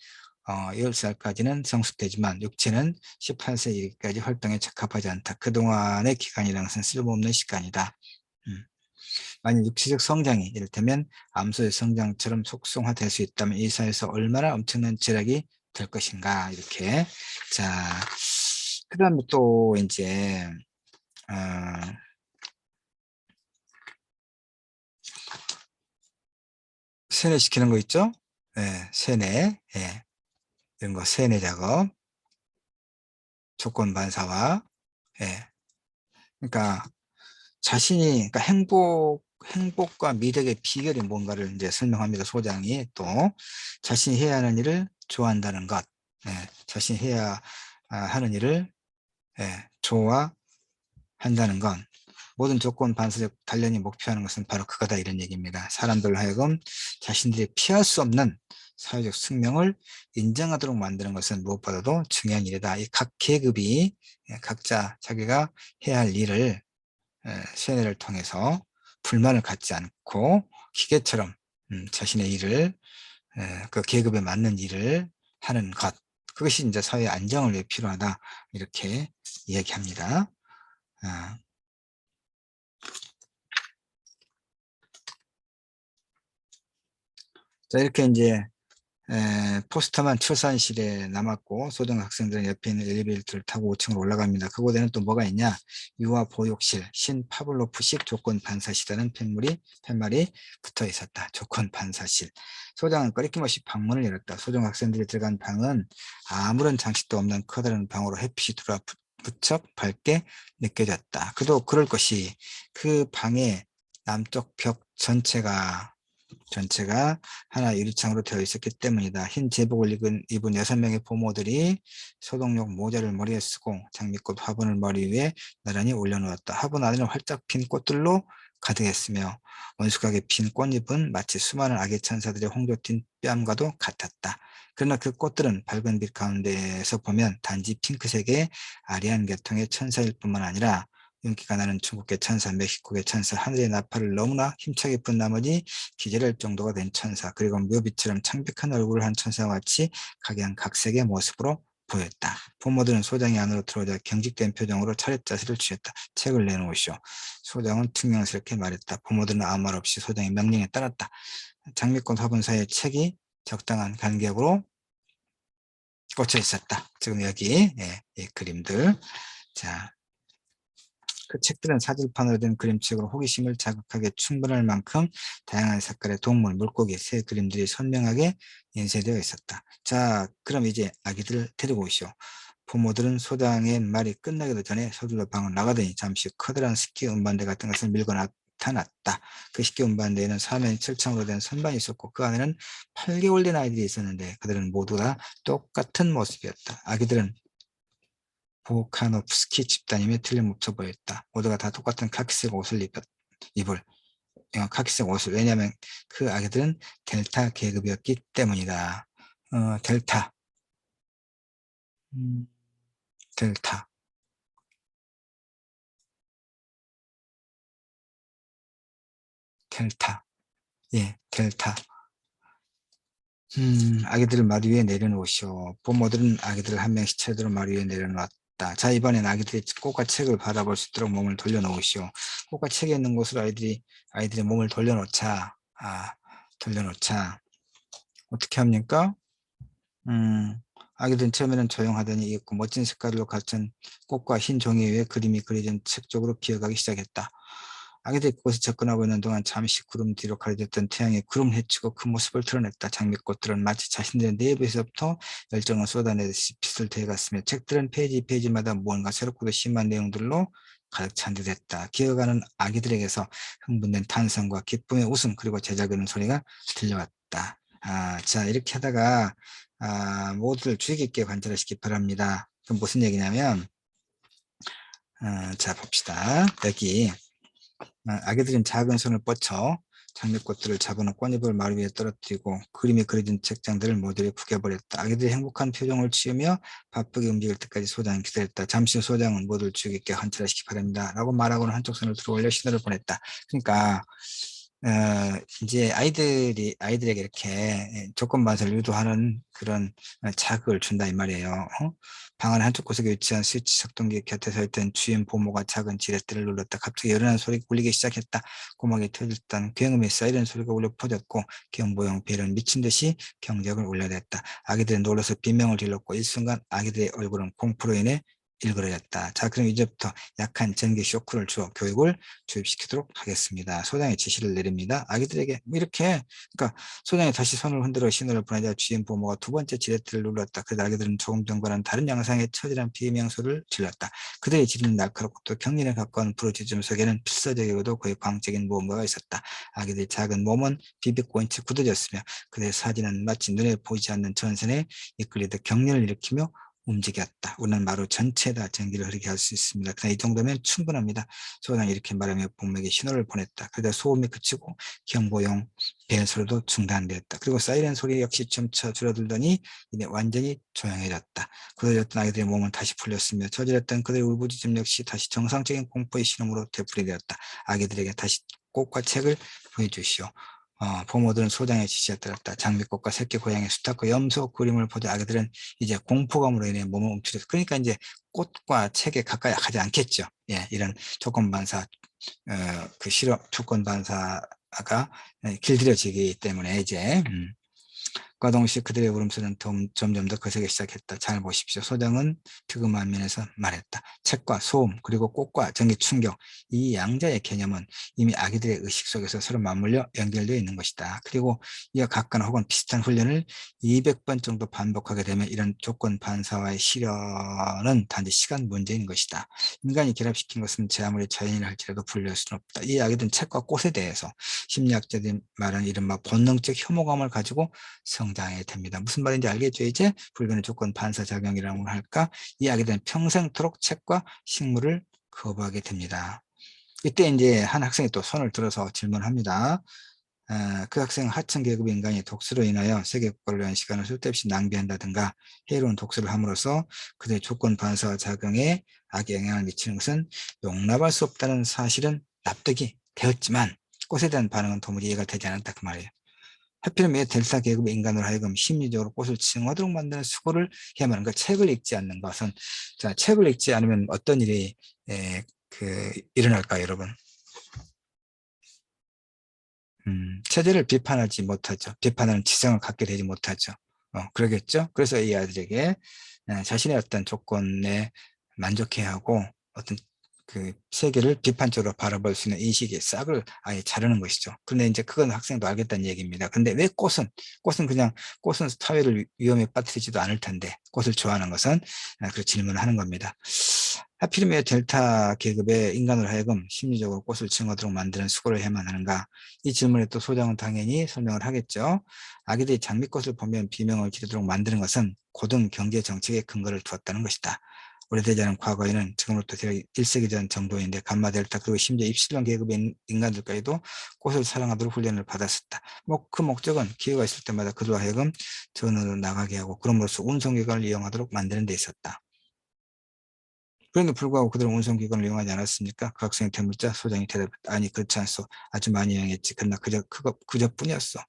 10살까지는 성숙되지만 육체는 18세 이르기까지 활동에 적합하지 않다. 그동안의 기간이라는 것은 쓸모없는 시간이다. 만약 육체적 성장이 이를테면 암소의 성장처럼 속성화될 수 있다면 이 사회에서 얼마나 엄청난 제약이 될 것인가, 이렇게. 자, 그 다음에 또 이제 세뇌시키는 거 있죠? 세뇌, 이런 거 세뇌 작업, 조건 반사화. 그러니까 자신이, 그러니까 행복과 미덕의 비결이 뭔가를 이제 설명합니다. 소장이 또 자신이 해야 하는 일을 좋아한다는 것, 예, 자신이 해야 하는 일을 예, 좋아한다는 건 모든 조건 반사적 단련이 목표하는 것은 바로 그거다 이런 얘기입니다. 사람들로 하여금 자신들이 피할 수 없는 사회적 숙명을 인정하도록 만드는 것은 무엇보다도 중요한 일이다. 이 각 계급이 각자 자기가 해야 할 일을 세뇌를 통해서 불만을 갖지 않고 기계처럼 자신의 일을 그 계급에 맞는 일을 하는 것, 그것이 이제 사회 안정을 위해 필요하다 이렇게 이야기합니다. 아, 자, 이렇게 이제 포스터만 출산실에 남았고 소등학생들은 옆에 있는 엘리베이터를 타고 5층으로 올라갑니다. 그곳에는 또 뭐가 있냐? 유아 보육실, 신파블로프식 조건 반사시라는 팻말이 붙어 있었다. 조건 반사실. 소장은 꺼리낌없이 방문을 열었다. 소중학생들이 들어간 방은 아무런 장식도 없는 커다란 방으로 햇빛이 들어와 무척 밝게 느껴졌다. 그도 그럴 것이 그 방의 남쪽 벽 전체가 하나 유리창으로 되어 있었기 때문이다. 흰 제복을 입은 6명의 보모들이 소독용 모자를 머리에 쓰고 장미꽃 화분을 머리 위에 나란히 올려놓았다. 화분 안에는 활짝 핀 꽃들로 가득했으며 원숙하게 핀 꽃잎은 마치 수많은 아기 천사들의 홍조 튄 뺨과도 같았다. 그러나 그 꽃들은 밝은 빛 가운데에서 보면 단지 핑크색의 아리한 계통의 천사일 뿐만 아니라 윤기가 나는 중국계 천사, 멕시코계 천사, 하늘의 나팔을 너무나 힘차게 분 나머지 기절할 정도가 된 천사, 그리고 묘비처럼 창백한 얼굴을 한 천사와 같이 각양각색의 모습으로 보였다. 부모들은 소장이 안으로 들어오자 경직된 표정으로 차렷 자세를 취했다. 책을 내놓으시오. 소장은 퉁명스럽게 말했다. 부모들은 아무 말 없이 소장의 명령에 따랐다. 장미꽃 화분 사이에 책이 적당한 간격으로 꽂혀 있었다. 지금 여기 이 그림들. 자, 그 책들은 사질판으로 된 그림책으로 호기심을 자극하기에 충분할 만큼 다양한 색깔의 동물, 물고기, 새 그림들이 선명하게 연쇄되어 있었다. 자, 그럼 이제 아기들을 데리고 오시오. 부모들은 소장의 말이 끝나기도 전에 서둘러 방을 나가더니 잠시 커다란 스키 운반대 같은 것을 밀고 나타났다. 그 스키 운반대에는 사면 철창으로 된 선반이 있었고 그 안에는 8개월 된 아이들이 있었는데 그들은 모두 다 똑같은 모습이었다. 아기들은 보카노프스키 집단임에 틀림없어 보였다. 모두가 다 똑같은 카키색 옷을 입을 카키색 옷을, 왜냐하면 그 아기들은 델타 계급이었기 때문이다. 델타, 음, 델타, 델타, 예, 델타. 아기들을 마루 위에 내려놓으시오. 부모들은 아기들을 한 명씩 차례로 마루 위에 내려놓았다. 자, 이번엔 아기들이 꽃과 책을 바라볼 수 있도록 몸을 돌려놓으시오. 꽃과 책이 있는 곳으로 아이들의 몸을 돌려놓자. 어떻게 합니까? 음, 아기들은 처음에는 조용하더니 익고 멋진 색깔로 갖춘 꽃과 흰 종이 위에 그림이 그려진 책 쪽으로 기어가기 시작했다. 아기들이 그곳에 접근하고 있는 동안 잠시 구름 뒤로 가려졌던 태양이 구름 헤치고 그 모습을 드러냈다. 장미꽃들은 마치 자신들의 내부에서부터 열정을 쏟아내듯이 빛을 대갔으며 책들은 페이지마다 무언가 새롭고도 심한 내용들로 가득 찬 듯했다. 기어가는 아기들에게서 흥분된 탄성과 기쁨의 웃음 그리고 제자그는 소리가 들려왔다. 자, 이렇게 하다가 모두를 주의 깊게 관찰하시기 바랍니다. 그럼 무슨 얘기냐면 자 봅시다. 여기 아기들은 작은 손을 뻗쳐 장미꽃들을 잡아놓은 꽃잎을 마루 위에 떨어뜨리고 그림이 그려진 책장들을 모조리 구겨버렸다. 아기들이 행복한 표정을 지으며 바쁘게 움직일 때까지 소장은 기다렸다. 잠시 후 소장은 모두를 주의 깊게 관찰하시기 바랍니다. 라고 말하고는 한쪽 손을 들어 올려 신호를 보냈다. 그러니까 이제 아이들에게 이렇게 조건 반사를 유도하는 그런 자극을 준다 이 말이에요. 방 안의 한쪽 구석에 위치한 스위치 작동기 곁에 서 있던 주인 보모가 작은 지렛대를 눌렀다. 갑자기 열연한 소리가 울리기 시작했다. 고막이 터졌던 굉음의 사이렌 소리가 울려 퍼졌고 경보용 벨은 미친 듯이 경적을 울려댔다. 아기들은 놀라서 비명을 질렀고 일순간 아기들의 얼굴은 공포로 인해 일그러졌다. 자, 그럼 이제부터 약한 전기 쇼크를 주어 교육을 주입시키도록 하겠습니다. 소장이 지시를 내립니다. 아기들에게 이렇게, 그러니까 소장이 다시 손을 흔들어 신호를 보내자 주인 부모가 두 번째 지렛대를 눌렀다. 그래서 아기들은 조금 전과는 다른 양상의 처절한 비명소리를 질렀다. 그들의 지르는 날카롭고 또 경륜에 가까운 부르짖음 속에는 필사적이고도 거의 광적인 무언가가 있었다. 아기들의 작은 몸은 비비꼬인 채 굳어졌으며 그들의 사진은 마치 눈에 보이지 않는 전선에 이끌리듯 경련을 일으키며 움직였다. 우리는 마루 전체에다 전기를 흐르게 할 수 있습니다. 그냥 이 정도면 충분합니다. 소장이 이렇게 말하며 본맥에 신호를 보냈다. 그러다 소음이 그치고 경보용 벨 소리도 중단되었다. 그리고 사이렌 소리 역시 점차 줄어들더니 이제 완전히 조용해졌다. 굳어졌던 아이들의 몸은 다시 풀렸으며 저질렀던 그들의 울부짖음 역시 다시 정상적인 공포의 신음으로 되풀이되었다. 아기들에게 다시 꽃과 책을 보여주시오. 부모들은 소장의 지시에 따랐다. 장미꽃과 새끼 고양이 수탉과 염소 그림을 보자 아기들은 이제 공포감으로 인해 몸을 움츠렸다. 그러니까 이제 꽃과 책에 가까이 가지 않겠죠. 예, 이런 조건반사, 그 실험 조건반사가 길들여지기 때문에 이제 과 동시에 그들의 울음소리는 점점 더 거세게 시작했다. 잘 보십시오. 소장은 트그마한 면에서 말했다. 책과 소음 그리고 꽃과 전기 충격 이 양자의 개념은 이미 아기들의 의식 속에서 서로 맞물려 연결되어 있는 것이다. 그리고 이와 같거나 혹은 비슷한 훈련을 200번 정도 반복하게 되면 이런 조건 반사와의 실현은 단지 시간 문제인 것이다. 인간이 결합시킨 것은 제 아무리 자연이라 할지라도 분리할 수는 없다. 이 아기들은 책과 꽃에 대해서 심리학자들이 말하는 이른바 본능적 혐오감을 가지고 성장이 됩니다. 무슨 말인지 알겠죠? 이제 불변의 조건 반사작용이라고 할까? 이 아기들은 평생토록 책과 식물을 거부하게 됩니다. 이때 이제 한 학생이 또 손을 들어서 질문합니다. 그 학생 하층 계급 인간이 독서로 인하여 세계 국가를 위한 시간을 쓸데없이 낭비한다든가 해로운 독서를 함으로써 그들의 조건 반사 작용에 악의 영향을 미치는 것은 용납할 수 없다는 사실은 납득이 되었지만 꽃에 대한 반응은 도무지 이해가 되지 않았다 그 말이에요. 하필이면 왜 델타 계급의 인간으로 하여금 심리적으로 꽃을 칭하도록 만드는 수고를 해야만 하는 가 책을 읽지 않는 것은 자 책을 읽지 않으면 어떤 일이 일어날까요 여러분? 체제를 비판하지 못하죠. 비판하는 지성을 갖게 되지 못하죠. 그러겠죠. 그래서 이 아이들에게 자신의 어떤 조건에 만족해야 하고 어떤 그 세계를 비판적으로 바라볼 수 있는 인식의 싹을 아예 자르는 것이죠. 그런데 이제 그건 학생도 알겠다는 얘기입니다. 근데 왜 꽃은 그냥 꽃은 사회를 위험에 빠뜨리지도 않을 텐데 꽃을 좋아하는 것은 그 질문을 하는 겁니다. 하필이면 델타 계급의 인간으로 하여금 심리적으로 꽃을 칭하도록 만드는 수고를 해야만 하는가? 이 질문에 또 소장은 당연히 설명을 하겠죠. 아기들이 장미꽃을 보면 비명을 지르도록 만드는 것은 고등 경제 정책의 근거를 두었다는 것이다. 오래되지 않은 과거에는 지금으로부터 대략 1세기 전 정도인데 감마 델타 그리고 심지어 입실론 계급의 인간들까지도 꽃을 사랑하도록 훈련을 받았었다. 그 목적은 기회가 있을 때마다 그들과 하여금 전으로 나가게 하고 그럼으로써 운송기관을 이용하도록 만드는 데 있었다. 그런데 불구하고 그들은 운송기관을 이용하지 않았습니까? 그 학생의 대물자 소장이 대답했다. 아니 그렇지 않소. 아주 많이 이용했지. 그러나 그저뿐이었어.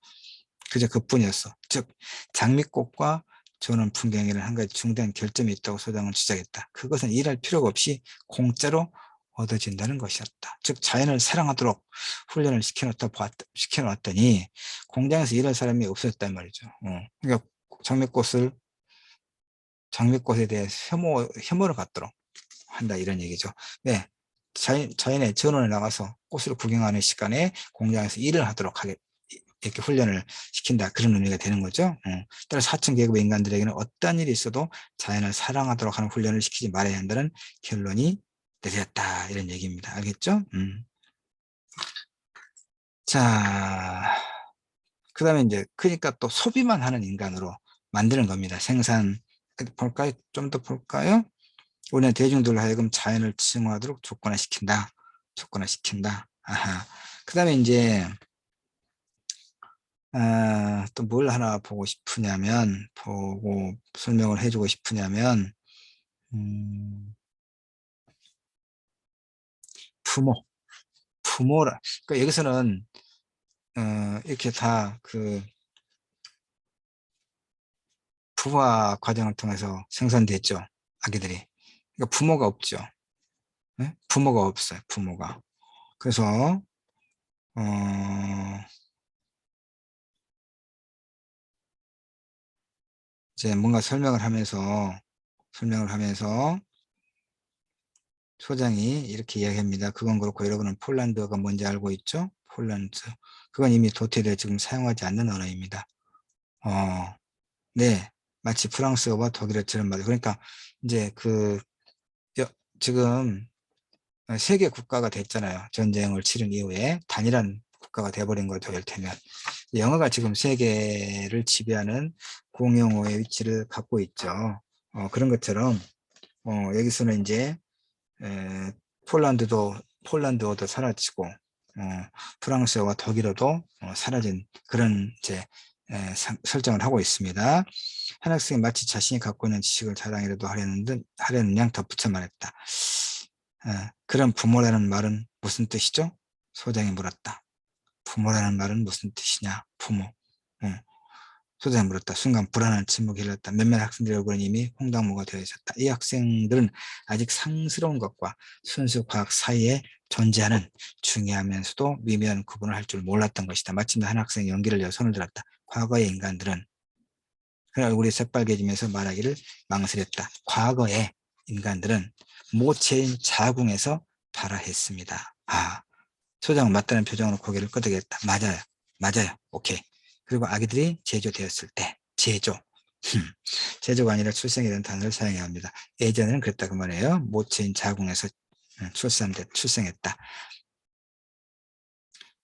그저 그뿐이었어. 즉 장미꽃과 조는 풍경에는 한 가지 중대한 결점이 있다고 소장은 주장했다. 그것은 일할 필요가 없이 공짜로 얻어진다는 것이었다. 즉 자연을 사랑하도록 훈련을 시켜놨더니 공장에서 일할 사람이 없었단 말이죠. 그러니까 장미꽃을 장미꽃에 대해 혐오를 갖도록 한다 이런 얘기죠. 네, 자연의 전원에 나가서 꽃을 구경하는 시간에 공장에서 일을 하도록 하게 이렇게 훈련을 시킨다 그런 의미가 되는 거죠. 따라서 하층 계급의 인간들에게는 어떤 일이 있어도 자연을 사랑하도록 하는 훈련을 시키지 말아야 한다는 결론이 내렸다 이런 얘기입니다. 알겠죠? 자, 그 다음에 이제 그러니까 또 소비만 하는 인간으로 만드는 겁니다. 생산 볼까요? 좀 더 볼까요? 우리는 대중들로 하여금 자연을 칭호하도록 조건화시킨다. 조건화시킨다. 아하. 그 다음에 이제 또 뭘 하나 보고 설명을 해주고 싶으냐면 부모, 부모라. 그러니까 여기서는 이렇게 다 그 부화 과정을 통해서 생산됐죠. 아기들이. 그러니까 부모가 없죠. 네? 부모가 없어요. 부모가. 그래서 어, 이제 뭔가 설명을 하면서 소장이 이렇게 이야기합니다. 그건 그렇고 여러분은 폴란드어가 뭔지 알고 있죠? 폴란드. 그건 이미 도태되어 지금 사용하지 않는 언어입니다. 네. 마치 프랑스어와 독일어처럼 말이에요. 그러니까 이제 지금 세계 국가가 됐잖아요. 전쟁을 치른 이후에 단일한 국가가 돼버린 거죠. 이를테면 영어가 지금 세계를 지배하는 공용어의 위치를 갖고 있죠. 그런 것처럼 여기서는 이제 폴란드도 폴란드어도 사라지고 프랑스어와 독일어도 사라진 그런 이제 설정을 하고 있습니다. 한 학생이 마치 자신이 갖고 있는 지식을 자랑이라도 하려는 양 덧붙여 말했다. 그런 부모라는 말은 무슨 뜻이죠? 소장이 물었다. 부모라는 말은 무슨 뜻이냐? 부모. 소장이 물었다. 순간 불안한 침묵이 흘렀다. 몇몇 학생들의 얼굴은 이미 홍당무가 되어 있었다. 이 학생들은 아직 상스러운 것과 순수 과학 사이에 존재하는 중요하면서도 미묘한 구분을 할 줄 몰랐던 것이다. 마침내 한 학생이 연기를 이어 손을 들었다. 과거의 인간들은 그런 얼굴이 새빨개지면서 말하기를 망설였다. 과거의 인간들은 모체인 자궁에서 발화했습니다. 소장은 맞다는 표정으로 고개를 끄덕였다. 맞아요. 맞아요. 오케이. 그리고 아기들이 제조되었을 때 제조. 제조가 아니라 출생이라는 단어를 사용해야 합니다. 예전에는 그랬다 그 말이에요. 모체인 자궁에서 출생했다.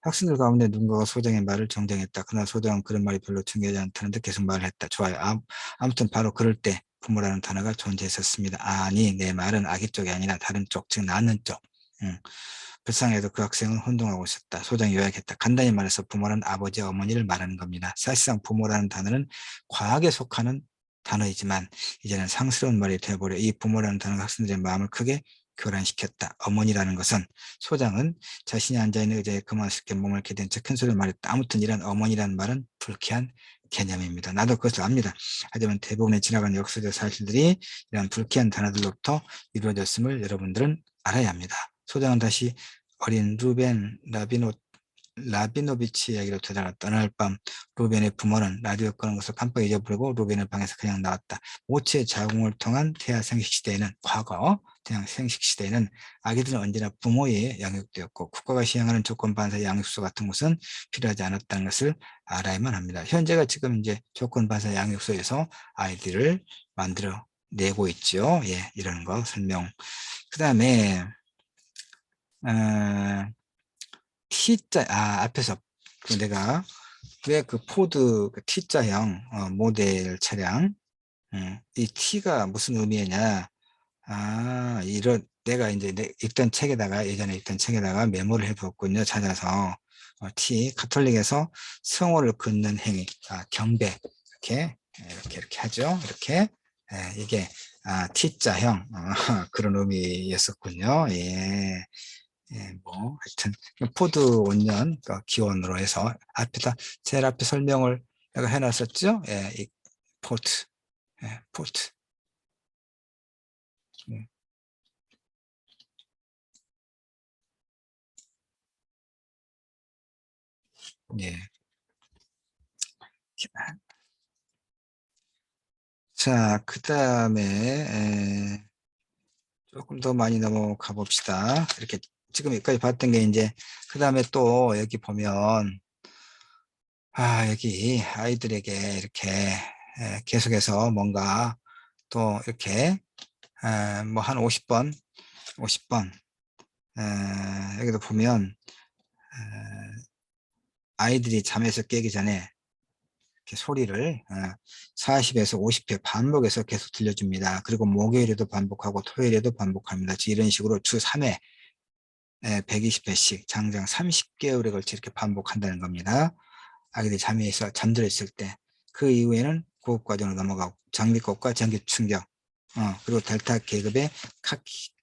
학생들 가운데 누군가가 소장의 말을 정정했다. 그러나 소장은 그런 말이 별로 중요하지 않다는데 계속 말을 했다. 좋아요. 아무튼 바로 그럴 때 부모라는 단어가 존재했었습니다. 아니 내 말은 아기 쪽이 아니라 다른 쪽, 즉 낳는 쪽. 불쌍해도 그 학생은 혼동하고 있었다. 소장이 요약했다. 간단히 말해서 부모는 아버지, 어머니를 말하는 겁니다. 사실상 부모라는 단어는 과학에 속하는 단어이지만 이제는 상스러운 말이 되어버려 이 부모라는 단어가 학생들의 마음을 크게 교란시켰다. 어머니라는 것은 소장은 자신이 앉아있는 의자에 그만스럽게 몸을 기댄 채 큰 소리를 말했다. 아무튼 이런 어머니라는 말은 불쾌한 개념입니다. 나도 그것을 압니다. 하지만 대부분의 지나간 역사적 사실들이 이런 불쾌한 단어들로부터 이루어졌음을 여러분들은 알아야 합니다. 소장은 다시 어린 라비노비치 이야기로 되돌아갔다. 어느 날 밤 루벤의 부모는 라디오 끄는 것을 깜빡 잊어버리고 루벤의 방에서 그냥 나왔다. 모체의 자궁을 통한 태아 생식 시대에는 과거 태아 생식 시대에는 아기들은 언제나 부모에 양육되었고 국가가 시행하는 조건 반사 양육소 같은 것은 필요하지 않았다는 것을 알아야만 합니다. 현재가 지금 이제 조건 반사 양육소에서 아이들을 만들어 내고 있죠. 예, 이런 거 설명. 그 다음에 T자, 앞에서 내가 왜 그 포드 그 T자형 모델 차량 이 T가 무슨 의미냐? 이런 내가 이제 읽던 책에다가 예전에 읽던 책에다가 메모를 해두었군요. 찾아서 T 가톨릭에서 성호를 긋는 행위, 경배 이렇게 하죠. 이렇게 이게 T자형 그런 의미였었군요. 예. 예, 뭐, 하여튼, 포드 원년 기원으로 해서, 제일 앞에 설명을 내가 해놨었죠? 예, 이 포트, 포트. 예. 예. 자, 그 다음에, 조금 더 많이 넘어가 봅시다. 이렇게 지금 여기까지 봤던 게 이제, 그 다음에 또 여기 보면, 여기 아이들에게 이렇게 계속해서 뭔가 또 이렇게, 뭐 한 50번, 50번, 여기도 보면 아이들이 잠에서 깨기 전에 이렇게 소리를 40에서 50회 반복해서 계속 들려줍니다. 그리고 목요일에도 반복하고 토요일에도 반복합니다. 이런 식으로 주 3회 120회씩 장장 30개월에 걸쳐 이렇게 반복한다는 겁니다. 아기들이 잠들어 있을 때 그 이후에는 고급 과정으로 넘어가고 장미꽃과 전기 충격 그리고 델타 계급의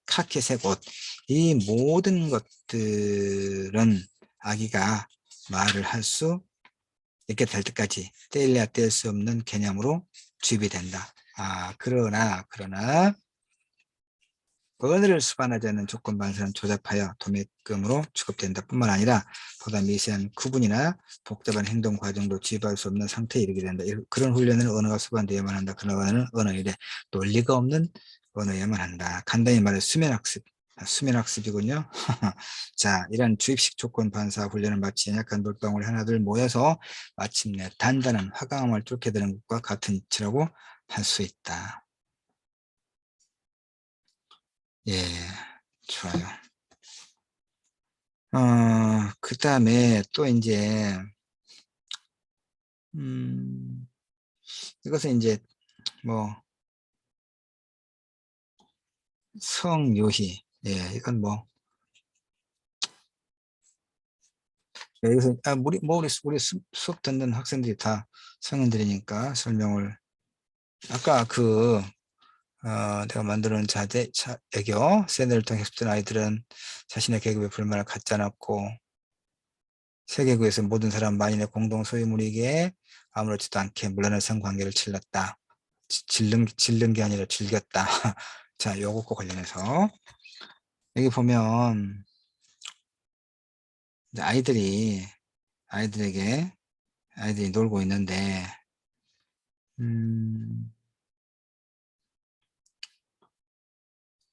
카키색 옷, 이 모든 것들은 아기가 말을 할 수 있게 될 때까지 떼일래야 뗄 수 없는 개념으로 주입이 된다. 그러나 언어를 수반하지 않는 조건 반사는 조잡하여 도매금으로 취급된다 뿐만 아니라 보다 미세한 구분이나 복잡한 행동 과정도 지휘할 수 없는 상태에 이르게 된다. 그런 훈련은 언어가 수반되어야만 한다. 그러나 언어는 언어일에 논리가 없는 언어여야만 한다. 간단히 말해 수면학습. 수면학습이군요. 자, 이런 주입식 조건 반사 훈련을 마치 연약한 물방울이 하나둘 모여서 마침내 단단한 화강암을 뚫게 되는 것과 같은 이치라고 할 수 있다. 예, 좋아요. 그 다음에 또 이제, 이것은 이제 뭐, 성유희. 예, 이건 뭐, 이것은, 우리 수업 듣는 학생들이 다 성인들이니까 설명을, 아까 내가 만들어 놓은 애교, 세뇌를 통해 흡수된 아이들은 자신의 계급에 불만을 갖지 않았고, 세계구에서 모든 사람 만인의 공동 소유물이기에 아무렇지도 않게 물러난 성관계를 질렀다. 질른 게 아니라 즐겼다. 자, 요것과 관련해서 여기 보면 이제 아이들에게 아이들이 놀고 있는데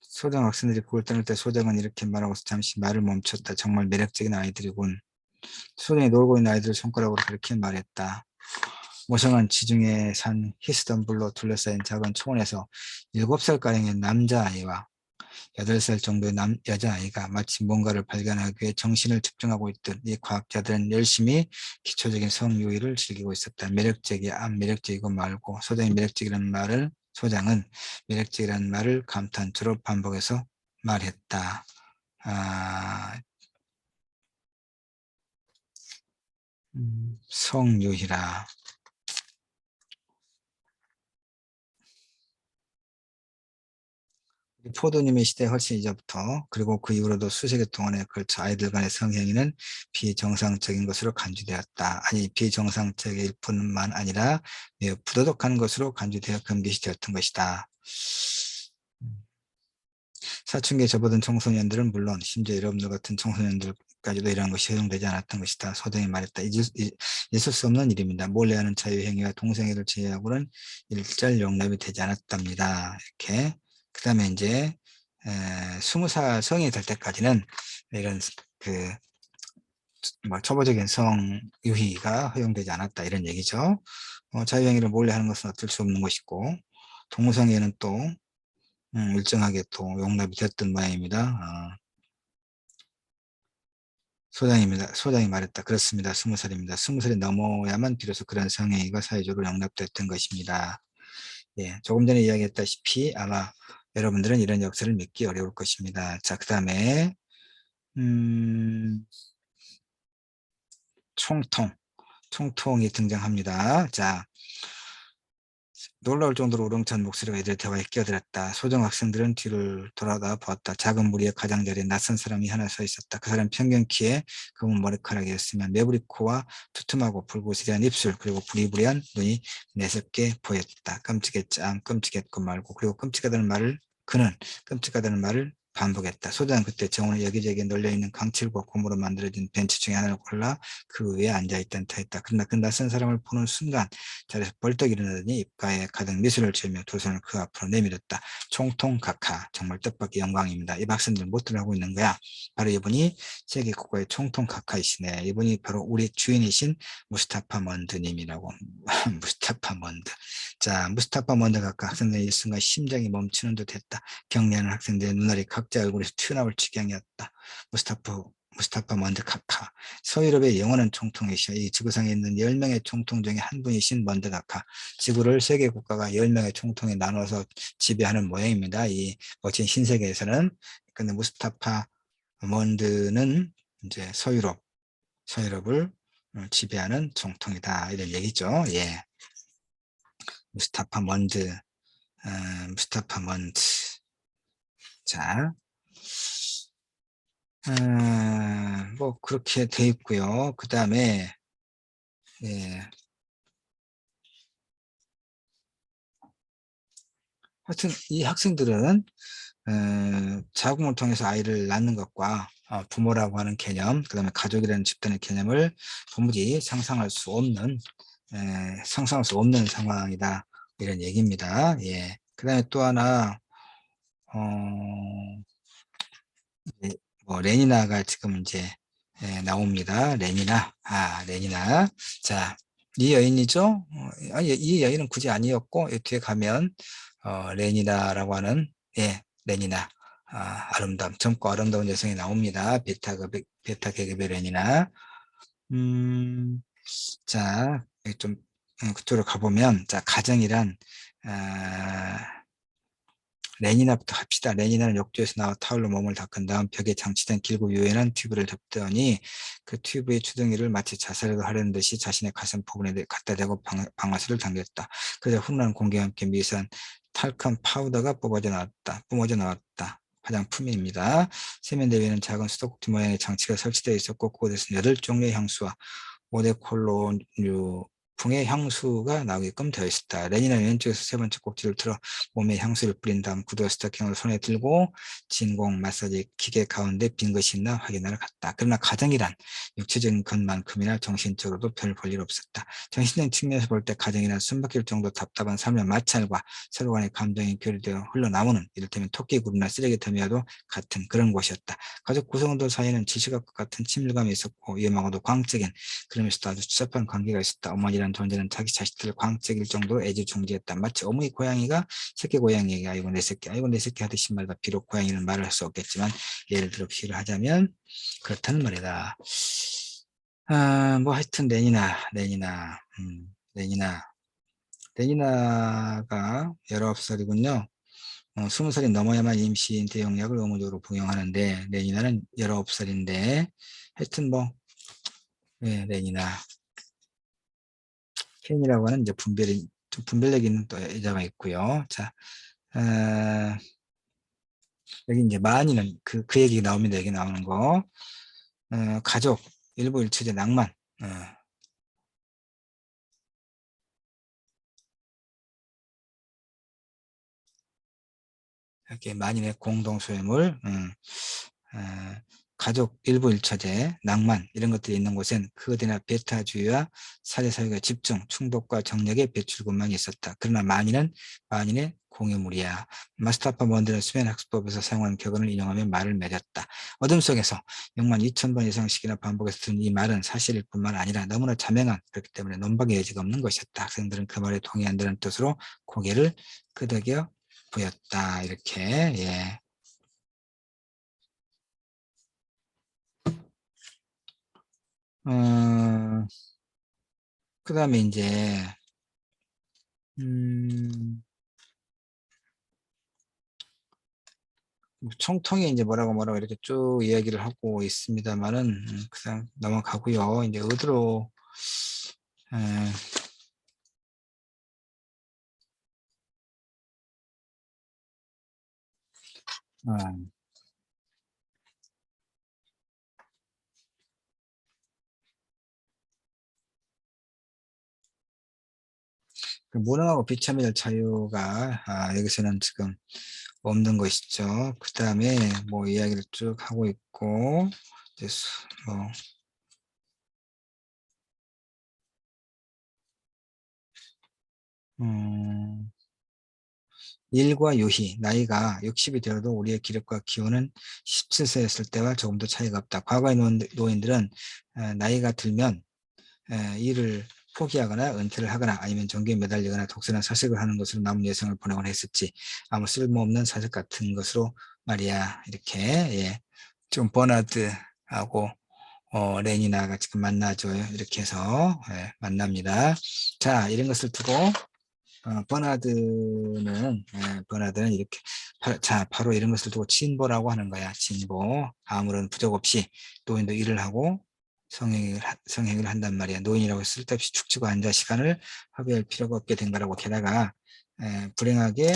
소장 학생들이 그걸 떠날 때 소장은 이렇게 말하고 잠시 말을 멈췄다. 정말 매력적인 아이들이군. 소장이 놀고 있는 아이들을 손가락으로 가리켜 말했다. 모성한 지중해 산 히스턴불로 둘러싸인 작은 초원에서 7살가량의 남자아이와 8살 정도의 여자아이가 마치 뭔가를 발견하기 위해 정신을 집중하고 있듯 이 과학자들은 열심히 기초적인 성유희를 즐기고 있었다. 매력적이고 말고 소장은 매력적이라는 말을 감탄주로 반복해서 말했다. 성유희라. 포도님의 시대 훨씬 이전부터 그리고 그 이후로도 수세기 동안에 걸쳐 아이들 간의 성행위는 비정상적인 것으로 간주되었다. 아니 비정상적일 뿐만 아니라 매우 부도덕한 것으로 간주되어 금기시되었던 것이다. 사춘기에 접어든 청소년들은 물론 심지어 여러분들 같은 청소년들까지도 이러한 것이 허용되지 않았던 것이다. 소장이 말했다. 있을 수 없는 일입니다. 몰래 하는 자유행위와 동성애를 제외하고는 일절 용납이 되지 않았답니다. 이렇게. 그 다음에 이제 20살 성인이 될 때까지는 이런 초보적인 성유희가 허용되지 않았다 이런 얘기죠. 자유행위를 몰래 하는 것은 어쩔 수 없는 것이고 동성애는 또 일정하게 또 용납이 됐던 모양입니다. 소장이 말했다. 그렇습니다. 20살입니다. 20살이 넘어야만 비로소 그런 성행위가 사회적으로 용납됐던 것입니다. 예, 조금 전에 이야기했다시피 아마 여러분들은 이런 역사를 믿기 어려울 것입니다. 자, 그 다음에 총통이 등장합니다. 자, 놀라울 정도로 우렁찬 목소리가 이들 대화에 끼어들었다. 소정 학생들은 뒤를 돌아다 보았다. 작은 무리의 가장자리에 낯선 사람이 하나 서 있었다. 그 사람 평균 키에 검은 머리카락이었으며 매부리 코와 두툼하고 불구스레한 입술 그리고 부리부리한 눈이 매섭게 보였다. 끔찍했고 말고 그리고 그는 끔찍하다는 말을 반복했다. 소장은 그때 정원의 여기저기 널려있는 강칠과 고무로 만들어진 벤치 중에 하나를 골라 그 위에 앉아있던 터였다. 그러나 그 낯선 사람을 보는 순간 자리에서 벌떡 일어나더니 입가에 가득 미소를 지으며 두 손을 그 앞으로 내밀었다. 총통각하 정말 뜻밖의 영광입니다. 이 박사님들 못들 하고 있는 거야. 바로 이분이 세계 국가의 총통각하이시네. 이분이 바로 우리 주인이신 무스타파 먼드님이라고. 무스타파 먼드. 자, 무스타파 먼드 각하 학생들의 일순간 심장이 멈추는 듯 했다. 경례하는 학생들의 눈알이 각자 얼굴에서 튀어나올 지경이었다. 무스타파 먼드 카카. 서유럽의 영원한 총통이시여 이 지구상에 있는 10명의 총통 중에 한 분이신 먼드 카카. 지구를 세계 국가가 10명의 총통에 나눠서 지배하는 모양입니다. 이 멋진 신세계에서는. 근데 무스타파 먼드는 이제 서유럽을 지배하는 총통이다. 이런 얘기죠. 예. 무스타파 먼드. 무스타파 먼드. 자, 뭐 그렇게 돼 있고요. 그 다음에 예, 하여튼 이 학생들은 자궁을 통해서 아이를 낳는 것과 부모라고 하는 개념, 그 다음에 가족이라는 집단의 개념을 도무지 상상할 수 없는 상황이다. 이런 얘기입니다. 예. 그 다음에 또 하나, 어, 네, 뭐 레니나가 지금 이제 나옵니다. 레니나, 레니나. 자, 이 여인이죠. 아니, 이 여인은 굳이 아니었고 이 뒤에 가면 레니나라고 하는, 레니나, 아름다움, 젊고 아름다운 여성이 나옵니다. 베타 계급의 레니나. 음, 자, 좀 그쪽으로 가보면, 자, 가정이란, 아, 레니나부터 합시다. 레니나는 욕조에서 나와 타올로 몸을 닦은 다음 벽에 장치된 길고 유연한 튜브를 덮더니 그 튜브의 주둥이를 마치 자살을 하려는 듯이 자신의 가슴 부분에 갖다 대고 방아쇠를 당겼다. 그러자 훈훈한 공기와 함께 미세한 탈큰 파우더가 뿜어져 나왔다. 화장품입니다. 세면대 위에는 작은 수도꼭지 모양의 장치가 설치되어 있었고 그곳에서 8종류의 향수와 오데콜론류 풍의 향수가 나오게끔 되어 있었다. 레니는 왼쪽에서 세 번째 꼭지를 틀어 몸에 향수를 뿌린 다음 구두 스타킹을 손에 들고 진공 마사지 기계 가운데 빈 것이 있나 확인하러 갔다. 그러나 가정이란 육체적인 것만큼이나 정신적으로도 별 볼 일 없었다. 정신적인 측면에서 볼 때 가정이란 숨막힐 정도 답답한 삶의 마찰과 서로 간의 감정이 교류되어 흘러나오는 이를테면 토끼굴이나 쓰레기터미와도 같은 그런 곳이었다. 가족 구성원들 사이에는 지시각과 같은 친밀감이 있었고 위험하고도 광적인 그러면서도 아주 추잡한 관계가 있었다. 어머니란 존재는 자기 자식들을 광적일 정도로 애지중지했다. 마치 어머니 고양이가 새끼 고양이에게 아이고 내 새끼 하듯이 말다. 비록 고양이는 말을 할 수 없겠지만 예를 들어 비유를 하자면 그렇다는 말이다. 뭐 하여튼 레니나가 19살이군요. 20살이 넘어야만 임시 대용약을 의무적으로 복용하는데 레니나는 19살인데 하여튼 뭐 레니나 켄이라고 하는 이제 좀 분별력 있는 또 여자가 있고요. 자, 어, 여기 이제 마니는 그 얘기 나옵니다. 여기 나오는 거. 가족, 일부일처제 낭만. 이렇게 만인의 공동소유물, 어, 가족 일부일처제, 낭만 이런 것들이 있는 곳엔 그어디나 베타주의와 사회사회가 집중, 충독과 정력의 배출구만 있었다. 그러나 만인의 공유물이야. 마스타파 먼드는 수면학습법에서 사용한 격언을 인용하며 말을 맺었다. 어둠 속에서 6만 2천 번 이상씩이나 반복해서 들은 이 말은 사실일 뿐만 아니라 너무나 자명한, 그렇기 때문에 논박의 여지가 없는 것이었다. 학생들은 그 말에 동의한다는 뜻으로 고개를 끄덕여 보였다. 이렇게, 예. 어, 그 다음에 이제, 음, 총통이 이제 뭐라고 이렇게 쭉 이야기를 하고 있습니다만은, 그냥 넘어가고요. 이제 어디로, 에, 어, 그 무능하고 비참할 자유가, 여기서는 지금 없는 것이죠. 그 다음에 뭐 이야기를 쭉 하고 있고, 이제 뭐, 음, 일과 유희, 나이가 60이 되어도 우리의 기력과 기운은 17세였을 때와 조금 도 차이가 없다. 과거의 노인들은 나이가 들면 일을 포기하거나 은퇴를 하거나 아니면 종교에 매달리거나 독서나 사색을 하는 것으로 남은 여생을 보내곤 했었지. 아무 쓸모없는 사색 같은 것으로 말이야. 이렇게, 예. 좀 버나드하고 레니나가 지금 만나죠. 이렇게 해서 만납니다. 자, 이런 것을 두고 버나드는 이렇게, 자, 바로 이런 것을 두고 진보라고 하는 거야. 진보. 아무런 부족 없이 노인도 일을 하고 성행을 한단 말이야. 노인이라고 쓸데없이 축지고 앉아 시간을 허비할 필요가 없게 된 거라고. 게다가 불행하게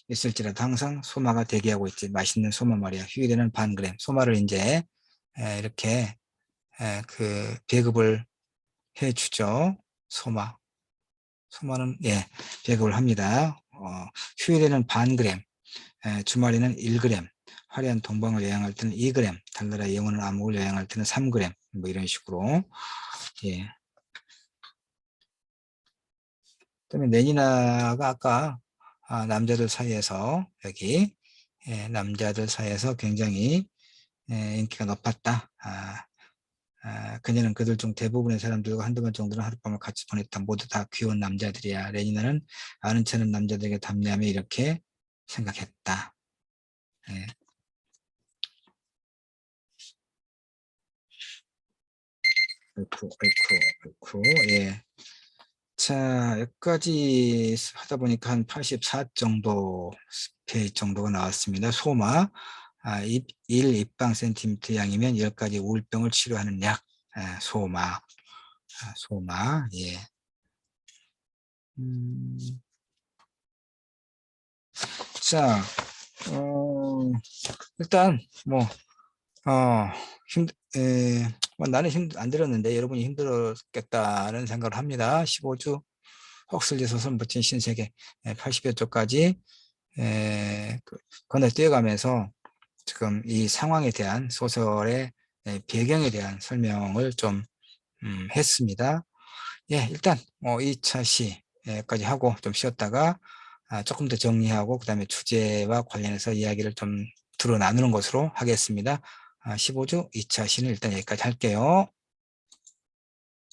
있을지라도 항상 소마가 대기하고 있지. 맛있는 소마 말이야. 휴일에는 반 그램. 소마를 이제 이렇게 그 배급을 해주죠. 소마. 소마는 배급을 합니다. 휴일에는 반 그램, 주말에는 1그램, 화려한 동방을 여행할 때는 2그램, 달나라 영원한 암흑을 여행할 때는 3그램, 뭐 이런 식으로. 예. 그다음에 레니나가 아까 남자들 사이에서 여기 남자들 사이에서 굉장히 인기가 높았다. 그녀는 그들 중 대부분의 사람들과 한두 번 정도는 하룻밤을 같이 보냈다. 모두 다 귀여운 남자들이야. 레니나는 아는 체는 남자들에게 담례하며 이렇게 생각했다. 예. 아이쿠, 예. 자, 여기까지 하다 보니까 한 84 정도, 페이지 정도가 나왔습니다. 소마, 일 입방 센티미터 양이면 10가지 우울병을 치료하는 약, 소마, 소마, 예. 자, 일단, 뭐, 어, 나는 안 들었는데 여러분이 힘들었겠다는 생각을 합니다. 15주 헉슬리 소설 멋진 신세계 80여 쪽까지 건너뛰어가면서 지금 이 상황에 대한 소설의 배경에 대한 설명을 좀 했습니다. 예, 일단 2차 시까지 하고 좀 쉬었다가 조금 더 정리하고 그다음에 주제와 관련해서 이야기를 좀 나누는 것으로 하겠습니다. 15주 2차 시는 일단 여기까지 할게요.